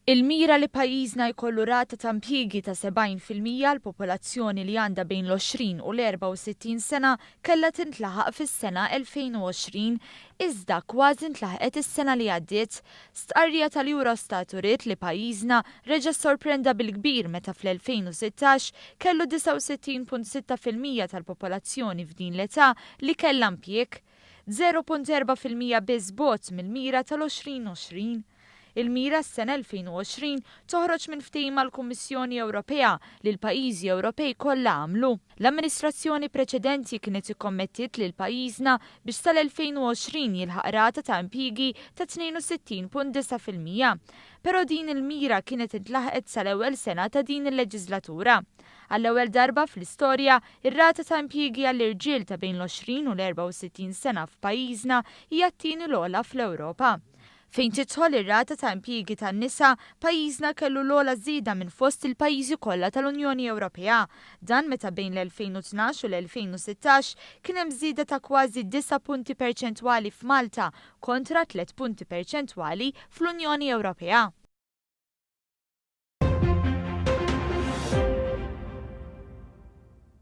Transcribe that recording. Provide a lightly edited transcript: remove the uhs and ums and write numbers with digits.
Il-mira li pajjiżna jkollu rata ta' impjiegi ta' 70% l-popolazzjoni li għandha bejn l-20 u l-64 sena kellha tintlaħaq fis-sena 2020 iżda kważi ntlaħqet is-sena li għaddiet. Stqarrija tal-Eurostat uriet li pajjiżna reġa' sorprenda bil-kbir meta fl-2016 kellu 69.6% tal-popolazzjoni f'din l-età li kellha impjieg, 0.4% biss bogħod mill-mira tal-2020. Il-mira s-sena 2020 toħroġ minn ftehim mal-Kummissjoni Ewropea li l-pajjiżi Ewropej kollha għamlu. L-amministrazzjoni preċedenti kienet ikkommettiet lil pajjiżna biex sal-2020 jilħaq rata ta' impjiegi ta' 62.9%. Però din il-mira kienet intlaħqet sal-ewwel sena ta' din il-leġislatura. Għall-ewwel darba fl-istorja, ir-rata ta' impjiegi għall-irġiel ta' bejn l-20 u l-64 sena f'pajjiżna hija t-tieni l-ogħla fl-Ewropa. Fejn tidħol ir-rata ta' impjiegi tan-nisa, pajjiżna kellu l-ogħla żieda minn fost il-pajjiżi kollha tal-Unjoni Ewropea. Dan meta bejn l-2012 u l-2016 kien hemm żieda ta' kważi 9 punti perċentwali f'Malta kontra 3 punti perċentwali fl-Unjoni Ewropea.